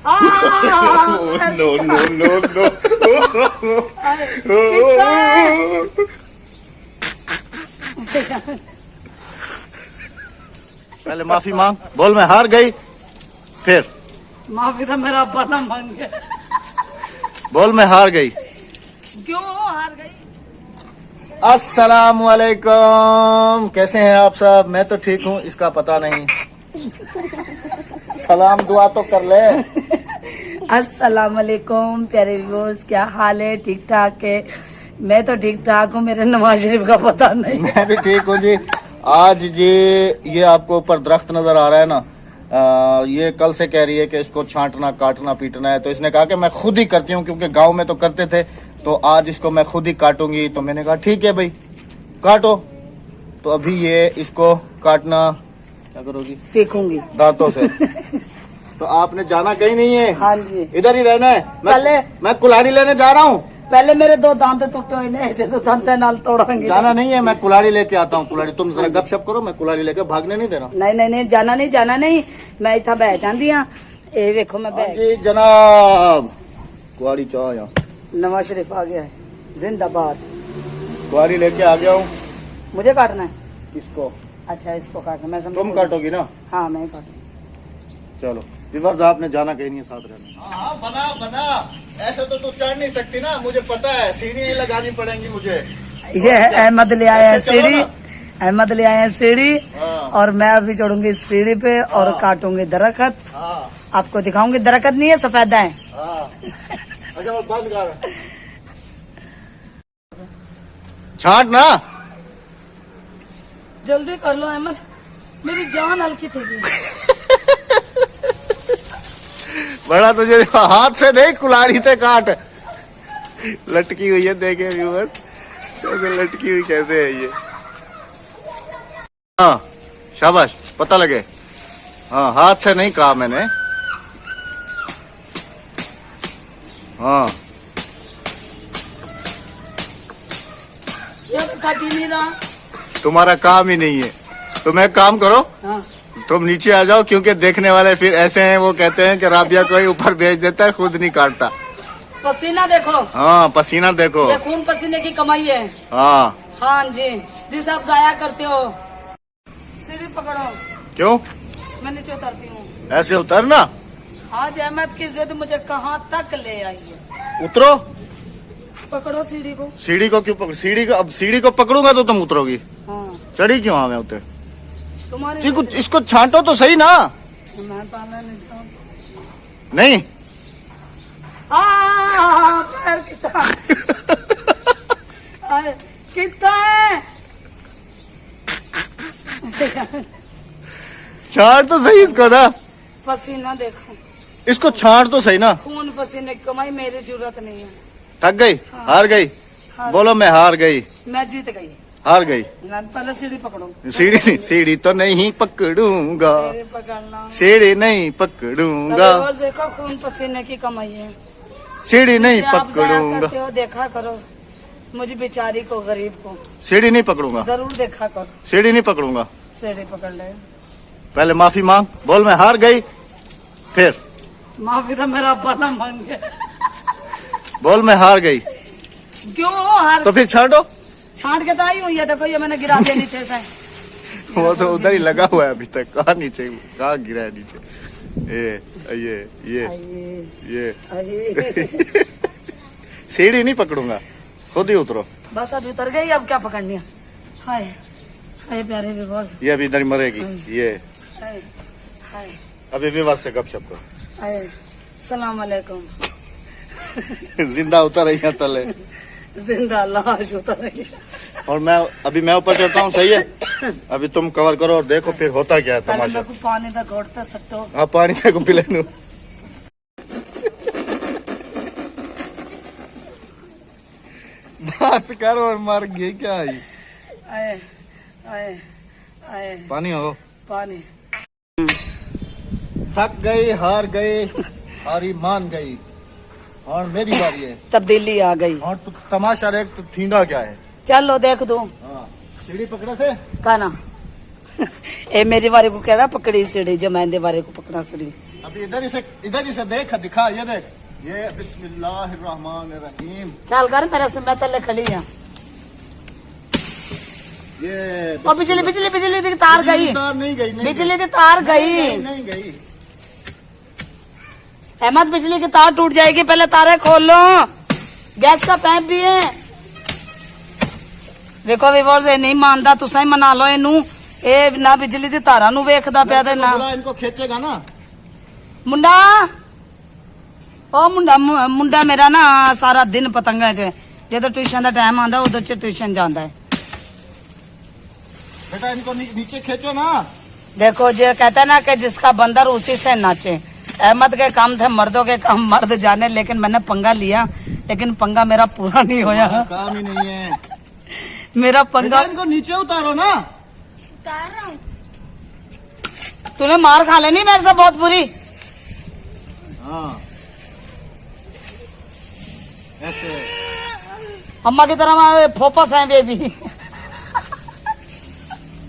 No no no no पहले माफी मांग, बोल मैं हार गई, फिर माफी तो मेरा अब्बा ना मांगे। बोल मैं हार गई। क्यों हार गई? अस्सलाम वालेकुम, कैसे हैं आप सब? मैं तो ठीक हूँ, इसका पता नहीं। सलाम दुआ तो कर ले। अस्सलाम वालेकुम प्यारे व्यूअर्स, क्या हाल है? ठीक ठाक है? मैं तो ठीक ठाक हूँ, मेरे नवाज शरीफ का पता नहीं। मैं भी ठीक हूँ जी। आज जी ये आपको ऊपर दरख्त नजर आ रहा है ना, ये कल से कह रही है कि इसको छांटना काटना पीटना है, तो इसने कहा कि मैं खुद ही करती हूँ, क्योंकि गांव में तो करते थे, तो आज इसको मैं खुद ही काटूंगी। तो मैंने कहा ठीक है भाई काटो। तो अभी ये इसको काटना क्या करोगी? सीखूंगी दांतों से। तो आपने जाना कहीं नहीं है? हाँ जी, इधर ही रहना है। पहले मैं कुल्हाड़ी लेने जा रहा हूँ। पहले मेरे दो दांत टूटे हुए ने, जो दांत नाल तोड़ांगे। जाना नहीं है, मैं कुल्हाड़ी लेके आता हूँ। कुल्हाड़ी तुम जरा गपशप करो, मैं कुल्हाड़ी लेके भागने नहीं देना। नहीं नहीं नहीं, जाना नहीं, जाना नहीं। मैं इतना बह जाती हाँ। ये देखो मैं बह। जी जनाब, कुल्हाड़ी चाह यहाँ। नवाज शरीफ आ गया है, जिंदाबाद। कुल्हाड़ी लेके आ गया हूँ। मुझे काटना है इसको अच्छा, इसको काटना मैं समझ। तुम काटोगी ना? हाँ मैं काटूंगी। चलो विवर्स, आपने जाना कहीं नहीं है, साथ रहना। हाँ बना बना, ऐसे तो तू चढ़ नहीं सकती ना, मुझे पता है, सीढ़ी लगानी पड़ेंगी मुझे। ये अहमद ले आया है ऐसे चलो सीढ़ी, ना। अहमद ले आया है सीढ़ी, हाँ। और मैं अभी चढ़ूंगी सीढ़ी पे और हाँ। काटूंगी दरख्त। हाँ आपको दिखाऊंगी, दरख्त नहीं है, सफेदा है। हाँ। अच्छा वो बंद कर, छांट ना। जल्दी कर लो अहमद, मेरी जान हल्की थी। बड़ा तुझे हाथ से नहीं, कुल्हाड़ी से काट। लटकी हुई है, देखे व्यूअर्स कैसे लटकी हुई कैसे है ये। हाँ शाबाश, पता लगे। हाँ हाथ से नहीं कहा मैंने। हाँ ये तो काट ही नहीं रहा। तुम्हारा काम ही नहीं है। तुम एक काम करो, हाँ। तुम नीचे आ जाओ, क्योंकि देखने वाले फिर ऐसे हैं, वो कहते हैं कि राबिया कोई ऊपर भेज देता है, खुद नहीं काटता। पसीना देखो। हाँ पसीना देखो। ये खून पसीने की कमाई है। हाँ हाँ जी, जिस आप जाया करते हो। सीढ़ी पकड़ो। क्यों? मैं नीचे उतरती हूँ। ऐसे उतरना। आज अहमद की जिद मुझे कहाँ तक ले आई है। उतरो। पकड़ो सीढ़ी को। सीढ़ी को क्यों पकड़? सीढ़ी को, अब सीढ़ी को पकड़ूंगा तो तुम उतरोगी। हाँ। चढ़ी क्यों? हाँ मैं उतर। तुम्हारी कुछ इसको छांटो तो सही ना। मैं पाला नहीं था। नहीं पैर कितना अरे, कितना है? छांट तो सही इसको ना। पसीना देखो, इसको छांट तो सही ना। खून पसीने की कमाई, मेरी जरूरत नहीं है। थक गई? हाँ। हार गई? हार बोलो मैं हार गई। मैं जीत गई। हार गई। ना, पहले सीढ़ी पकड़ो। सीढ़ी नहीं, सीढ़ी तो नहीं पकड़ूंगा, सीढ़ी पकड़ना। सीढ़ी नहीं पकड़ूंगा, और देखो खून पसीने की कमाई है। सीढ़ी नहीं जिसे आप जाया पकड़ूंगा, करते हो, देखा करो मुझे बेचारी को, गरीब को सीढ़ी नहीं पकड़ूंगा, जरूर देखा करो। सीढ़ी नहीं पकड़ूंगा। सीढ़ी पकड़ ले। पहले माफी मांग, बोल मैं हार गई, फिर माफी तो मेरा अब्बा ना मांगे। बोल मैं हार गई। क्यों हार? तो फिर छांटो। छांट के तो आई हुई है, देखो ये मैंने गिरा दिया नीचे से। वो तो उधर ही लगा हुआ है अभी तक। कहाँ नीचे, कहाँ गिरा है नीचे? ये आइए। सीढ़ी नहीं पकड़ूंगा, खुद ही उतरो। बस अब उतर गई, अब क्या पकड़नी है? हाय हाय प्यारे विवास, ये अभी इधर ही मरेगी। ये हाय हाय अभी विवाद से गपशप करो। हाय। सलाम अलैकुम। जिंदा उतर रही है तले, जिंदा लाश उतर रही है। और मैं ऊपर चढ़ता हूँ, सही है? अभी तुम कवर करो और देखो फिर होता क्या है पहले तमाशा। मेरे को पानी तक घोटते सकते हो। हाँ पानी को पिला दूं। बस कर, और मर गई क्या आई? आए आए आए पानी हो। पानी। थक गई, हार गई, हारी मान गई, और मेरी बारी है। तब्दीली आ गई। और तू तमाशा देख, तू थींदा क्या है? चलो देख दो। हाँ सीढ़ी पकड़े से कहना ए मेरे बारे को कह रहा पकड़ी सीढ़ी, जो मैं दे बारे को पकड़ा सीढ़ी। अभी इधर ही से देख, दिखा, ये देख, ये बिस्मिल्लाहिर्रहमानिर्रहीम। ख्याल कर मेरे से, मैं तले खड़ी है। ये और बिजली बिजली बिजली की तार गई, तार नहीं गई, बिजली की तार गई, नहीं गई। अहमद बिजली की तार टूट जाएगी, पहले तारे खोल लो। गैस का पाइप भी है। देखो व्यूअर्स, ये नहीं मानता, तुसा ही मना लो इनू। ए ना बिजली की तारा नु वेखदा पिया ते ना इनको खींचेगा ना मुंडा। ओ मुंडा मेरा ना सारा दिन पतंगा च, जो ट्यूशन का टाइम आंदा उधर च ट्यूशन जांदा है। बेटा इनको नीचे खींचो ना। देखो जो कहता है ना कि जिसका बंदर उसी से नाचे। अहमद के काम थे मर्दों के काम मर्द जाने, लेकिन मैंने पंगा लिया, लेकिन पंगा मेरा पूरा नहीं होया। काम ही नहीं है मेरा पंगा। इनको नीचे उतारो ना। उतार रहा हूँ। तूने मार खा लेनी मेरे से बहुत बुरी। हाँ ऐसे अम्मा की तरह फोपस है बेबी।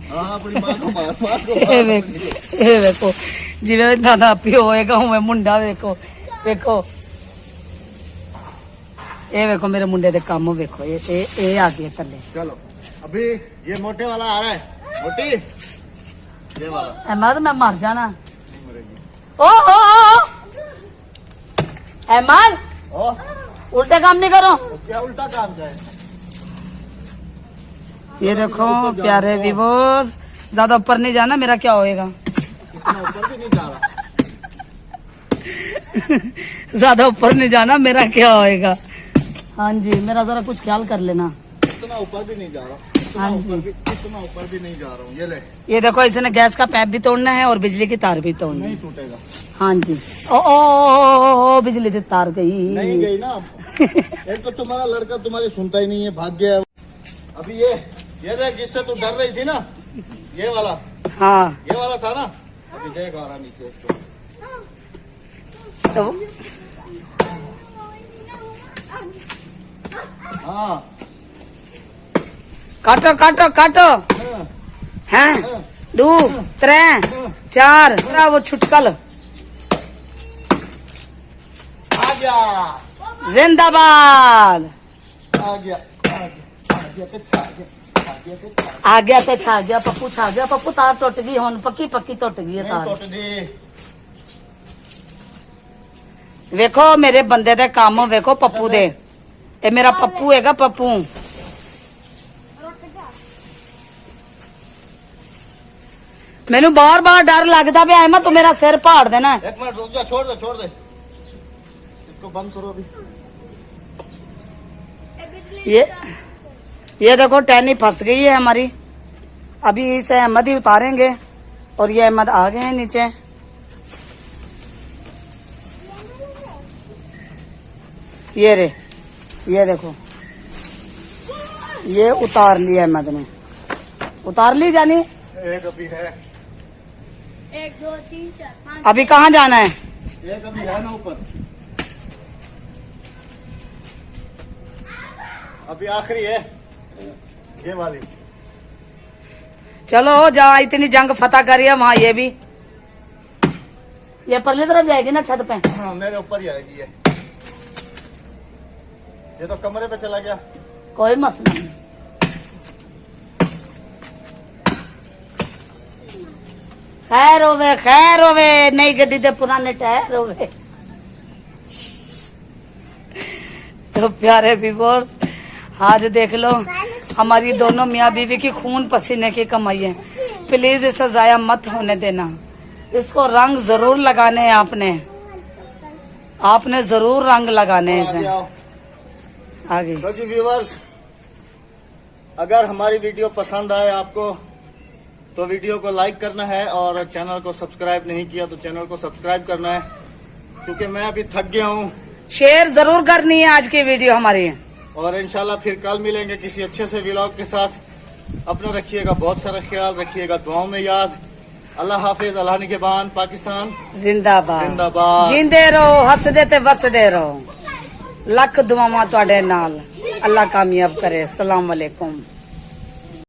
हाँ अपनी माँ को मार ए वेखो जिवें दादा प्यो होएगा उवें मुंडा वेखो वेखो। ए वेखो मेरे मुंडे दे काम वेखो। ए आ गए थल्ले। चलो अभी ये मोटे वाला आ रहा है, मोटी ये वाला। अहमद मैं मर जाना। नहीं मरेगी। ओ अहमद ओ उल्टे काम नहीं करो। तो क्या उल्टा काम क्या है? ये देखो प्यारे विवोस, ज्यादा ऊपर नहीं जाना, मेरा क्या होएगा। इतना ऊपर भी नहीं जा रहा। ज्यादा ऊपर नहीं जाना, मेरा क्या होएगा। हाँ जी, मेरा जरा कुछ ख्याल कर लेना। इतना ऊपर भी नहीं जा रहा, हाँ इतना ऊपर भी नहीं जा रहा हूँ। ये ले, ये देखो इसने गैस का पाइप भी तोड़ना है और बिजली की तार भी तोड़नी है। नहीं टूटेगा। हाँ जी। ओ बिजली की तार गई। नहीं गई ना। एक तो तुम्हारा लड़का तुम्हारी सुनता ही नहीं है, भाग गया। अभी ये देख, जिससे तू डर रही थी ना, ये वाला, हाँ ये वाला था ना, अभी देख आ रहा नीचे इसको। तो हाँ काटो काटो काटो। हाँ, हैं 2 3 4 पूरा वो छुटकल। आ गया जिंदाबाद। आ गया आ गया पिछा आ गया आ गया तो छा गया पप्पू, छा गया पप्पू। तार टुट गई हुन, पक्की पक्की टुट गई है तार। टूट गई। वेखो मेरे बंदे दे काम वेखो पप्पू दे। ए मेरा पप्पू हैगा पप्पू। मैनू बार बार डर लगता भी अहमद तू मेरा सिर फाड़ देना है। एक मिनट रुक जा, छोड़ दे इसको, बंद करो अभी। ये देखो टहनी फंस गई है हमारी। अभी इसे अहमद ही उतारेंगे और ये अहमद आ गए हैं नीचे। ये रे, ये देखो, ये उतार लिया अहमद ने। उतार ली जानी। एक अभी है, 1 2 3 4 5। अभी कहाँ जाना है? एक अभी है ना ऊपर। अभी आखिरी है ये वाली। चलो जहाँ इतनी जंग फतह करी है वहाँ ये भी। ये परली तरफ जाएगी ना छत पे। हाँ मेरे ऊपर ही आएगी ये तो कमरे पे चला गया। कोई मसला नहीं। खैर होवे नई गड्डी दे पुराने टायर होवे। तो प्यारे व्यूअर्स, आज देख लो हमारी दोनों मियाँ बीवी की खून पसीने की कमाई है। प्लीज इसे जाया मत होने देना। इसको रंग जरूर लगाने हैं आपने जरूर रंग लगाने हैं आगे इसे। आओ। आगे तो जी व्यूअर्स, अगर हमारी वीडियो पसंद आए आपको तो वीडियो को लाइक करना है, और चैनल को सब्सक्राइब नहीं किया तो चैनल को सब्सक्राइब करना है, क्योंकि मैं अभी थक गया हूँ। शेयर जरूर करनी है आज की वीडियो हमारी। और इंशाल्लाह फिर कल मिलेंगे किसी अच्छे से व्लॉग के साथ। अपना रखिएगा बहुत सारा ख्याल, रखिएगा दुआओं में याद। अल्लाह हाफिज, अल्लाह निगहबान, पाकिस्तान जिंदाबाद। जिंदाबाद। जिंदे रहो, हसदे ते वसदे रहो। लख दुआवां तुहाडे नाल। अल्लाह कामयाब करे। अस्सलाम वालेकुम।